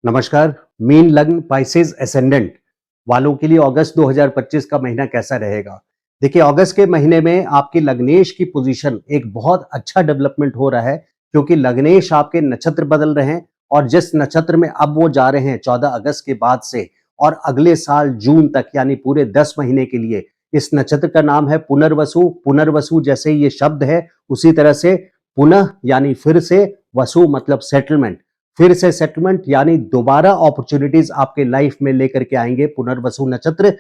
नमस्कार। मीन लग्न Pisces ascendant वालों के लिए अगस्त 2025 का महीना कैसा रहेगा? देखिए, अगस्त के महीने में आपकी लग्नेश की पोजीशन एक बहुत अच्छा डेवलपमेंट हो रहा है, क्योंकि लग्नेश आपके नक्षत्र बदल रहे हैं और जिस नक्षत्र में अब वो जा रहे हैं 14 अगस्त के बाद से और अगले साल जून तक, यानी पूरे 10 महीने के लिए। इस नक्षत्र का नाम है पुनर्वसु। पुनर्वसु जैसे ये शब्द है, उसी तरह से पुनः यानी फिर से, वसु मतलब सेटलमेंट। फिर से सेटलमेंट यानी दोबारा अपॉर्चुनिटीज आपके लाइफ में लेकर के आएंगे पुनर्वसु नक्षत्र।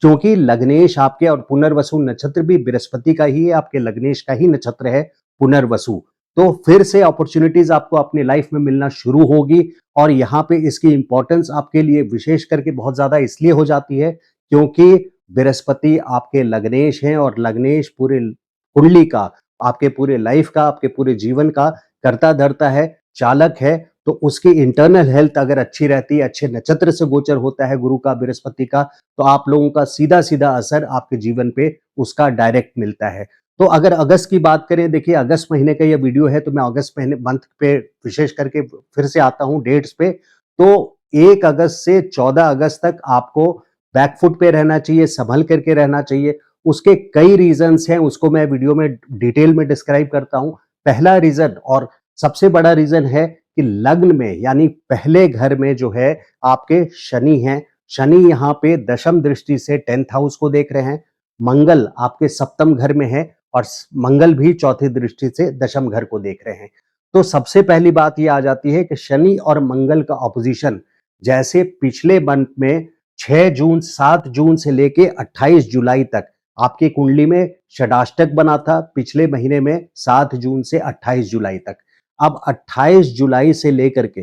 क्योंकि लग्नेश आपके और पुनर्वसु नक्षत्र भी बृहस्पति का ही है, आपके लग्नेश का ही नक्षत्र है पुनर्वसु। तो फिर से अपॉर्चुनिटीज आपको अपनी लाइफ में मिलना शुरू होगी। और यहाँ पे इसकी इंपॉर्टेंस आपके लिए विशेष करके बहुत ज्यादा इसलिए हो जाती है क्योंकि बृहस्पति आपके लग्नेश हैं और लग्नेश पूरे कुंडली का, आपके पूरे लाइफ का, आपके पूरे जीवन का कर्ता धर्ता है, चालक है। तो उसकी इंटरनल हेल्थ अगर अच्छी रहती है, अच्छे नक्षत्र से गोचर होता है गुरु का, बृहस्पति का, तो आप लोगों का सीधा सीधा असर आपके जीवन पे उसका डायरेक्ट मिलता है। तो अगर अगस्त की बात करें, देखिए अगस्त महीने का ये वीडियो है, तो मैं अगस्त महीने मंथ पे विशेष करके फिर से आता हूँ डेट्स पे। तो 1 अगस्त से 14 अगस्त तक आपको बैकफुट पे रहना चाहिए, संभल करके रहना चाहिए। उसके कई रीजंस हैं, उसको मैं वीडियो में डिटेल में डिस्क्राइब करता हूँ। पहला रीजन और सबसे बड़ा रीजन है कि लग्न में यानी पहले घर में जो है आपके शनि हैं। शनि यहाँ पे दशम दृष्टि से 10th हाउस को देख रहे हैं। मंगल आपके सप्तम घर में है और मंगल भी चौथी दृष्टि से दशम घर को देख रहे हैं। तो सबसे पहली बात ये आ जाती है कि शनि और मंगल का ऑपोजिशन जैसे पिछले मंथ में 6 जून 7 जून से लेके 28 जुलाई तक आपकी कुंडली में षडाष्टक बना था, पिछले महीने में 7 जून से 28 जुलाई तक। अब 28 जुलाई से लेकर के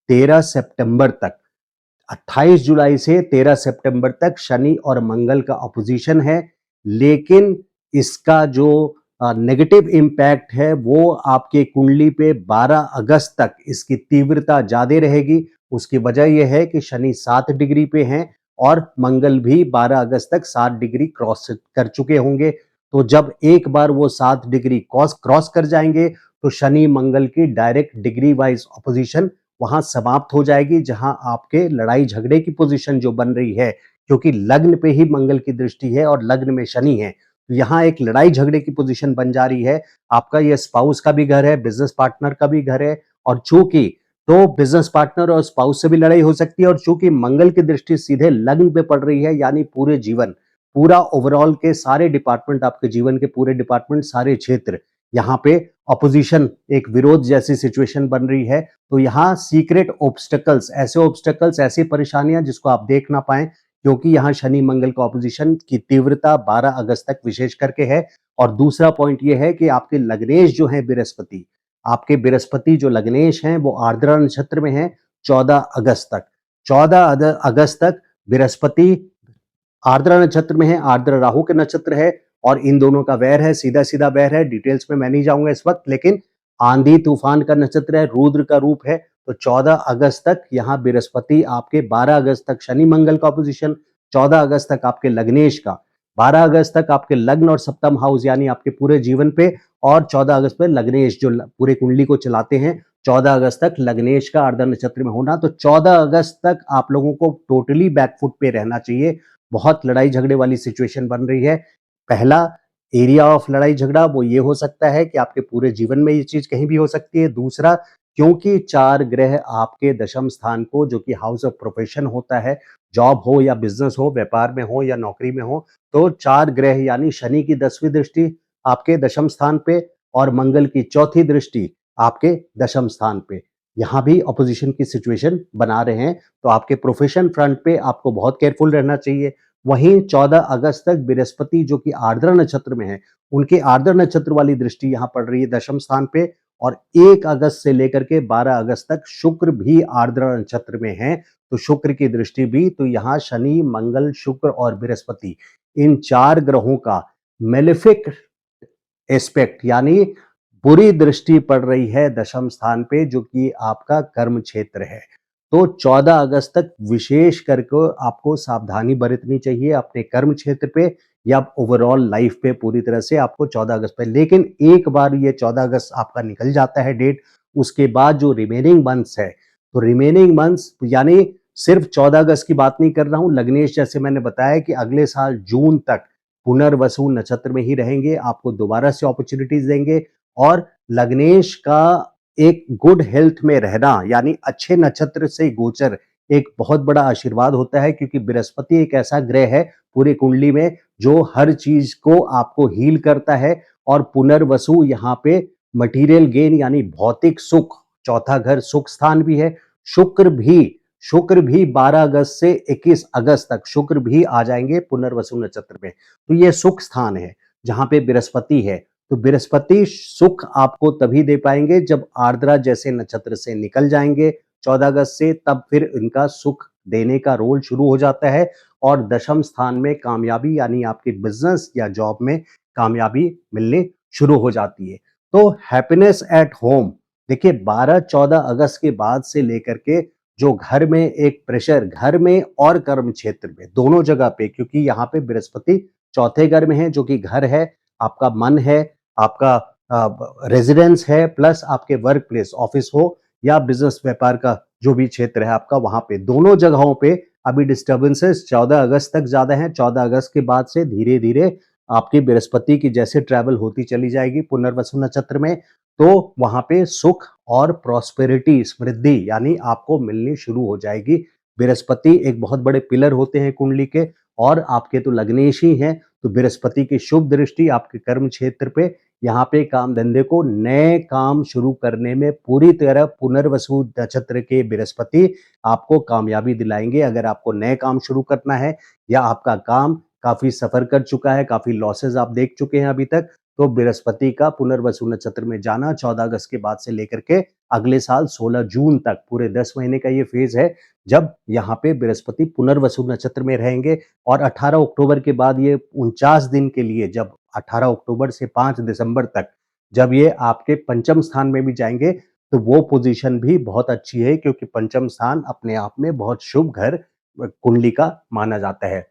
13 सितंबर तक, 28 जुलाई से 13 सितंबर तक शनि और मंगल का अपोजिशन है। लेकिन इसका जो नेगेटिव इम्पैक्ट है वो आपके कुंडली पे 12 अगस्त तक इसकी तीव्रता ज्यादा रहेगी। उसकी वजह यह है कि शनि 7 डिग्री पे हैं और मंगल भी 12 अगस्त तक 7 डिग्री क्रॉस कर चुके होंगे। तो जब एक बार वो 7 डिग्री क्रॉस कर जाएंगे तो शनि मंगल की डायरेक्ट डिग्री वाइज ऑपोजिशन वहां समाप्त हो जाएगी, जहां आपके लड़ाई झगड़े की पोजीशन जो बन रही है, क्योंकि लग्न पे ही मंगल की दृष्टि है और लग्न में शनि है, तो यहाँ एक लड़ाई झगड़े की पोजीशन बन जा रही है। आपका ये स्पाउस का भी घर है, बिजनेस पार्टनर का भी घर है। और चूंकि तो बिजनेस पार्टनर और स्पाउस से भी लड़ाई हो सकती है, और चूंकि मंगल की दृष्टि सीधे लग्न पे पड़ रही है, यानी पूरे जीवन, पूरा ओवरऑल के सारे डिपार्टमेंट, आपके जीवन के पूरे डिपार्टमेंट, सारे क्षेत्र, यहाँ पे अपोजिशन, एक विरोध जैसी सिचुएशन बन रही है। तो यहाँ सीक्रेट ऑब्स्टेकल्स, ऐसी परेशानियां जिसको आप देख ना पाए, क्योंकि यहाँ शनि मंगल का ऑपोजिशन की तीव्रता 12 अगस्त तक विशेष करके है। और दूसरा पॉइंट ये है कि आपके लग्नेश जो है बृहस्पति, आपके बृहस्पति जो लग्नेश हैं वो आर्द्रा नक्षत्र में है 14 अगस्त तक। 14 अगस्त तक बृहस्पति आर्द्रा नक्षत्र में है, आर्द्रा राहु के नक्षत्र है और इन दोनों का वैर है, सीधा सीधा वैर है। डिटेल्स में मैं नहीं जाऊंगा इस वक्त, लेकिन आंधी तूफान का नक्षत्र है, रुद्र का रूप है। तो 14 अगस्त तक यहाँ बृहस्पति आपके, 12 अगस्त तक शनि मंगल का ऑपोजिशन, 14 अगस्त तक आपके लग्नेश का, 12 अगस्त तक आपके लग्न और सप्तम हाउस यानी आपके पूरे जीवन पे, और 14 अगस्त पे लग्नेश जो पूरे कुंडली को चलाते हैं, 14 अगस्त तक लग्नेश का आर्द्रा नक्षत्र में होना। तो 14 अगस्त तक आप लोगों को टोटली बैकफुट पे रहना चाहिए। बहुत लड़ाई झगड़े वाली सिचुएशन बन रही है। पहला एरिया ऑफ लड़ाई झगड़ा वो ये हो सकता है कि आपके पूरे जीवन में ये चीज कहीं भी हो सकती है। दूसरा, क्योंकि 4 ग्रह आपके दशम स्थान को, जो कि हाउस ऑफ प्रोफेशन होता है, जॉब हो या बिजनेस हो, व्यापार में हो या नौकरी में हो, तो 4 ग्रह यानी शनि की 10वीं दृष्टि आपके दशम स्थान पे और मंगल की चौथी दृष्टि आपके दशम स्थान पे, यहाँ भी अपोजिशन की सिचुएशन बना रहे हैं। तो आपके प्रोफेशन फ्रंट पे आपको बहुत केयरफुल रहना चाहिए। वहीं 14 अगस्त तक बृहस्पति जो कि आर्द्रा नक्षत्र में है, उनके आर्द्रा नक्षत्र वाली दृष्टि यहाँ पड़ रही है दशम स्थान पे। और 1 अगस्त से लेकर के 12 अगस्त तक शुक्र भी आर्द्रा नक्षत्र में है, तो शुक्र की दृष्टि भी। तो यहाँ शनि मंगल शुक्र और बृहस्पति, इन 4 ग्रहों का मेलेफिक एस्पेक्ट यानी बुरी दृष्टि पड़ रही है दशम स्थान पे, जो कि आपका कर्म क्षेत्र है। तो 14 अगस्त तक विशेष करके आपको सावधानी बरतनी चाहिए अपने कर्म क्षेत्र पे या ओवरऑल लाइफ पे, पूरी तरह से आपको 14 अगस्त पे। लेकिन एक बार ये 14 अगस्त आपका निकल जाता है डेट, उसके बाद जो रिमेनिंग मंथ्स है, तो रिमेनिंग मंथ्स यानी सिर्फ 14 अगस्त की बात नहीं कर रहा हूं। लग्नेश जैसे मैंने बताया कि अगले साल जून तक पुनर्वसु नक्षत्र में ही रहेंगे, आपको दोबारा से अपॉर्चुनिटीज देंगे। और लग्नेश का एक गुड हेल्थ में रहना यानी अच्छे नक्षत्र से गोचर एक बहुत बड़ा आशीर्वाद होता है, क्योंकि बृहस्पति एक ऐसा ग्रह है पूरी कुंडली में जो हर चीज को आपको हील करता है। और पुनर्वसु यहाँ पे मटेरियल गेन यानी भौतिक सुख, चौथा घर सुख स्थान भी है। शुक्र भी शुक्र भी 12 अगस्त से 21 अगस्त तक शुक्र भी आ जाएंगे पुनर्वसु नक्षत्र में। तो ये सुख स्थान है जहां पे बृहस्पति है। तो बृहस्पति सुख आपको तभी दे पाएंगे जब आर्द्रा जैसे नक्षत्र से निकल जाएंगे 14 अगस्त से, तब फिर इनका सुख देने का रोल शुरू हो जाता है। और दशम स्थान में कामयाबी यानी आपके बिजनेस या जॉब में कामयाबी मिलने शुरू हो जाती है। तो हैप्पीनेस एट होम, देखिए 12-14 अगस्त के बाद से लेकर के जो घर में एक प्रेशर, घर में और कर्म क्षेत्र में दोनों जगह पे, क्योंकि यहाँ पे बृहस्पति चौथे घर में है जो कि घर है, आपका मन है, आपका रेजिडेंस है, प्लस आपके वर्क प्लेस ऑफिस हो या बिजनेस व्यापार का जो भी क्षेत्र है आपका, वहां पे दोनों जगहों पे अभी डिस्टर्बेंसेस 14 अगस्त तक ज्यादा हैं। 14 अगस्त के बाद से धीरे धीरे आपकी बृहस्पति की जैसे ट्रैवल होती चली जाएगी पुनर्वसु नक्षत्र में, तो वहां पे सुख और प्रॉस्पेरिटी समृद्धि यानी आपको मिलनी शुरू हो जाएगी। बृहस्पति एक बहुत बड़े पिलर होते हैं कुंडली के, और आपके तो लग्नेश ही हैं, तो बृहस्पति की शुभ दृष्टि आपके कर्म क्षेत्र पे, यहाँ पे काम धंधे को नए काम शुरू करने में पूरी तरह पुनर्वसु नक्षत्र के बृहस्पति आपको कामयाबी दिलाएंगे। अगर आपको नए काम शुरू करना है या आपका काम काफी सफर कर चुका है, काफी लॉसेस आप देख चुके हैं अभी तक, तो बृहस्पति का पुनर्वसु नक्षत्र में जाना 14 अगस्त के बाद से लेकर के अगले साल 16 जून तक पूरे 10 महीने का ये फेज है जब यहाँ पे बृहस्पति पुनर्वसु नक्षत्र में रहेंगे। और 18 अक्टूबर के बाद ये 49 दिन के लिए, जब 18 अक्टूबर से 5 दिसंबर तक जब ये आपके पंचम स्थान में भी जाएंगे, तो वो पोजीशन भी बहुत अच्छी है, क्योंकि पंचम स्थान अपने आप में बहुत शुभ घर कुंडली का माना जाता है।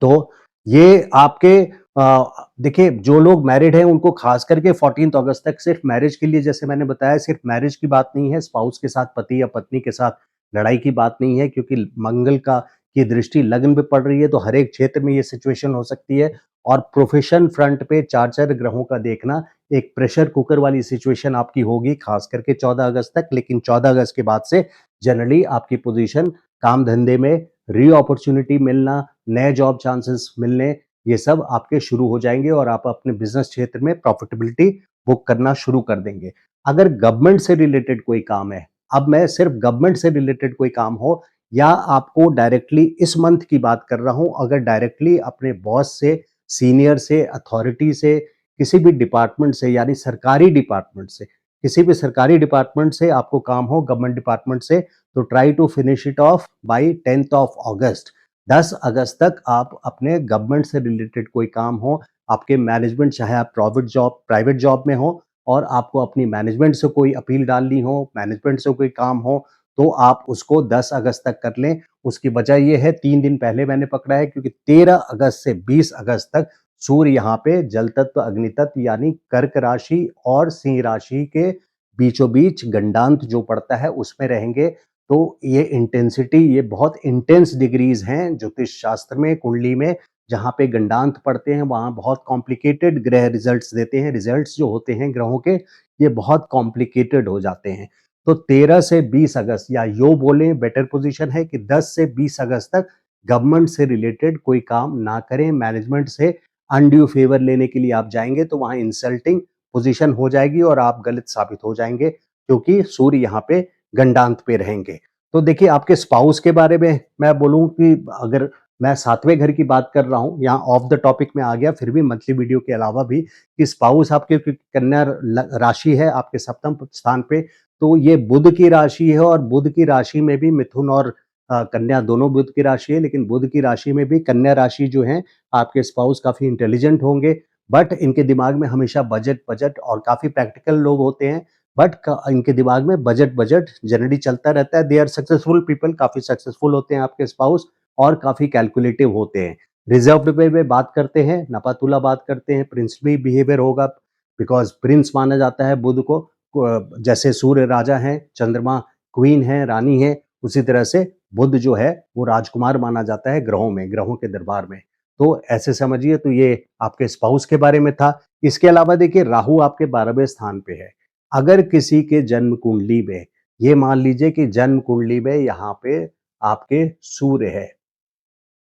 तो ये आपके देखिए जो लोग मैरिड हैं उनको खास करके 14 अगस्त तक सिर्फ मैरिज के लिए, जैसे मैंने बताया, सिर्फ मैरिज की बात नहीं है, स्पाउस के साथ, पति या पत्नी के साथ लड़ाई की बात नहीं है, क्योंकि मंगल का की दृष्टि लग्न पे पड़ रही है, तो हर एक क्षेत्र में ये सिचुएशन हो सकती है। और प्रोफेशन फ्रंट पे 4-4 ग्रहों का देखना एक प्रेशर कुकर वाली सिचुएशन आपकी होगी खास करके 14 अगस्त तक। लेकिन 14 अगस्त के बाद से जनरली आपकी पोजीशन काम धंधे में री अपॉर्चुनिटी मिलना, नए जॉब चांसेस मिलने, ये सब आपके शुरू हो जाएंगे और आप अपने बिजनेस क्षेत्र में प्रॉफिटेबिलिटी बुक करना शुरू कर देंगे। अगर गवर्नमेंट से रिलेटेड कोई काम है, अब मैं सिर्फ गवर्नमेंट से रिलेटेड कोई काम हो या आपको डायरेक्टली इस मंथ की बात कर रहा हूं, अगर डायरेक्टली अपने बॉस से, सीनियर से, अथॉरिटी से, किसी भी डिपार्टमेंट से यानी सरकारी डिपार्टमेंट से, किसी भी सरकारी डिपार्टमेंट से आपको काम हो, गवर्नमेंट डिपार्टमेंट से, तो try to finish it off by 10th ऑफ अगस्त। 10 अगस्त तक आप अपने गवर्नमेंट से रिलेटेड कोई काम हो, आपके मैनेजमेंट, चाहे आप प्राइवेट जॉब में हो और आपको अपनी मैनेजमेंट से कोई अपील डालनी हो, मैनेजमेंट से कोई काम हो, तो आप उसको 10 अगस्त तक कर लें। उसकी वजह ये है, 3 दिन पहले मैंने पकड़ा है, क्योंकि 13 अगस्त से 20 अगस्त तक सूर्य यहाँ पे जल तत्व, अग्नि तत्व यानी कर्क राशि और सिंह राशि के बीचों बीच गंडांत जो पड़ता है उसमें रहेंगे। तो ये इंटेंसिटी, ये बहुत इंटेंस डिग्रीज हैं ज्योतिष शास्त्र में, कुंडली में, जहाँ पे गंडांत पड़ते हैं वहाँ बहुत कॉम्प्लिकेटेड ग्रह रिजल्ट्स देते हैं। रिजल्ट्स जो होते हैं ग्रहों के, ये बहुत कॉम्प्लिकेटेड हो जाते हैं। तो 13 से 20 अगस्त, या यो बोले बेटर पोजीशन है कि 10 से 20 अगस्त तक गवर्नमेंट से रिलेटेड कोई काम ना करें। मैनेजमेंट से अनड्यू फेवर लेने के लिए आप जाएंगे तो वहां इंसल्टिंग पोजीशन हो जाएगी और आप गलत साबित हो जाएंगे, क्योंकि सूर्य यहाँ पे गंडांत पे रहेंगे। तो देखिए आपके स्पाउस के बारे में मैं बोलूं कि अगर मैं 7वें घर की बात कर रहा हूं, यहाँ ऑफ द टॉपिक में आ गया, फिर भी मंथली वीडियो के अलावा भी, कि स्पाउस आपके कन्या राशि है आपके सप्तम स्थान पे, तो ये बुध की राशि है और बुध की राशि में भी मिथुन और कन्या दोनों बुध की राशि है, लेकिन बुध की राशि में भी कन्या राशि जो है, आपके स्पाउस काफी इंटेलिजेंट होंगे, बट इनके दिमाग में हमेशा बजट बजट और काफी प्रैक्टिकल लोग होते हैं, बट इनके दिमाग में बजट बजट जनरली चलता रहता है। दे आर सक्सेसफुल पीपल, काफी सक्सेसफुल होते हैं आपके स्पाउस और काफी कैलकुलेटिव होते हैं। रिजर्व पे बात करते हैं, नपातुला बात करते हैं, प्रिंसली बिहेवियर होगा, बिकॉज प्रिंस माना जाता है बुध को, जैसे सूर्य राजा हैं, चंद्रमा क्वीन है, रानी है, उसी तरह से बुध जो है वो राजकुमार माना जाता है ग्रहों में, ग्रहों के दरबार में। तो ऐसे समझिए, तो ये आपके स्पाउस के बारे में था। इसके अलावा देखिए राहु आपके 12वें स्थान पे है। अगर किसी के जन्म कुंडली में, ये मान लीजिए कि जन्म कुंडली में यहाँ पे आपके सूर्य है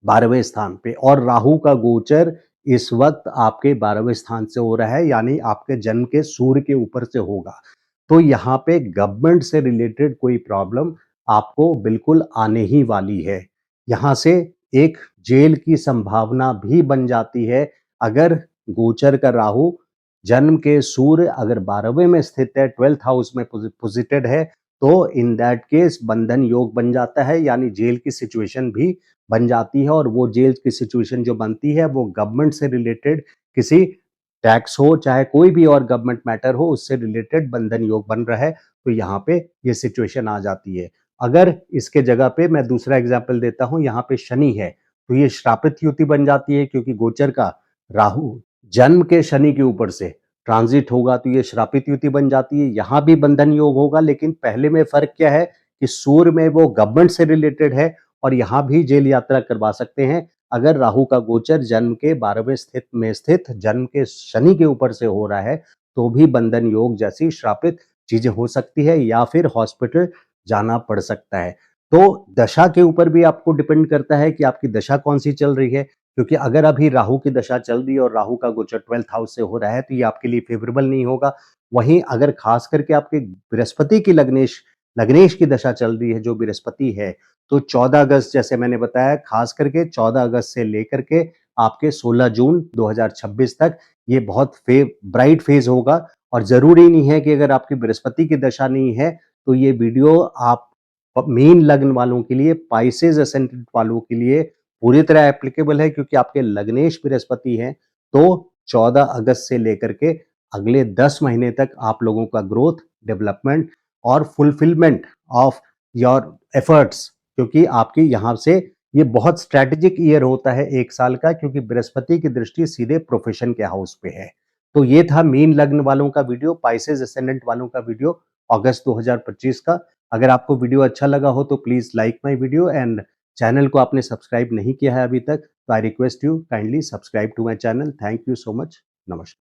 12वें स्थान पे, और राहु का गोचर इस वक्त आपके 12वें स्थान से हो रहा है, यानी आपके जन्म के सूर्य के ऊपर से होगा। तो यहाँ पे गवर्नमेंट से रिलेटेड कोई प्रॉब्लम आपको बिल्कुल आने ही वाली है। यहाँ से एक जेल की संभावना भी बन जाती है। अगर गोचर का राहु जन्म के सूर्य अगर 12वें में स्थित है, 12th हाउस में पोजिटेड है, तो इन दैट केस बंधन योग बन जाता है, यानी जेल की सिचुएशन भी बन जाती है। और वो जेल की सिचुएशन जो बनती है वो गवर्नमेंट से रिलेटेड किसी टैक्स हो, चाहे कोई भी और गवर्नमेंट मैटर हो, उससे रिलेटेड बंधन योग बन रहा है, तो यहाँ पे ये सिचुएशन आ जाती है। अगर इसके जगह पे मैं दूसरा एग्जाम्पल देता हूँ, यहाँ पे शनि है, तो ये श्रापित युति बन जाती है, क्योंकि गोचर का राहु जन्म के शनि के ऊपर से ट्रांजिट होगा, तो ये श्रापित युति बन जाती है। यहाँ भी बंधन योग होगा, लेकिन पहले में फर्क क्या है कि सूर्य में वो गवर्नमेंट से रिलेटेड है, और यहाँ भी जेल यात्रा करवा सकते हैं। अगर राहु का गोचर जन्म के 12वें स्थित में स्थित जन्म के शनि के ऊपर से हो रहा है, तो भी बंधन योग जैसी श्रापित चीजें हो सकती है, या फिर हॉस्पिटल जाना पड़ सकता है। तो दशा के ऊपर भी आपको डिपेंड करता है कि आपकी दशा कौन सी चल रही है, क्योंकि अगर अभी राहु की दशा चल रही है और राहु का गोचर 12th हाउस से हो रहा है, तो ये आपके लिए फेवरेबल नहीं होगा। वहीं अगर खास करके आपके बृहस्पति की लग्नेश लग्नेश की दशा चल रही है, जो बृहस्पति है, तो 14 अगस्त, जैसे मैंने बताया, खास करके 14 अगस्त से लेकर के आपके 16 जून 2026 तक ये बहुत ब्राइट फेज होगा। और जरूरी नहीं है कि अगर आपकी बृहस्पति की दशा नहीं है तो ये वीडियो आप मीन लग्न वालों के लिए, पाइसेस असेंडेंट वालों के लिए पूरी तरह एप्लीकेबल है, क्योंकि आपके लग्नेश बृहस्पति हैं। तो 14 अगस्त से लेकर के अगले 10 महीने तक आप लोगों का ग्रोथ, डेवलपमेंट और फुलफिलमेंट ऑफ योर एफर्ट्स, क्योंकि आपकी यहाँ से ये बहुत स्ट्रैटेजिक ईयर होता है एक साल का, क्योंकि बृहस्पति की दृष्टि सीधे प्रोफेशन के हाउस पे है। तो ये था मीन लग्न वालों का वीडियो, पाइसेस असेंडेंट वालों का वीडियो अगस्त 2025 का। अगर आपको वीडियो अच्छा लगा हो तो please like my video, and channel को आपने सब्सक्राइब नहीं किया है अभी तक, तो I request you kindly subscribe to my channel. Thank you so much. नमस्कार।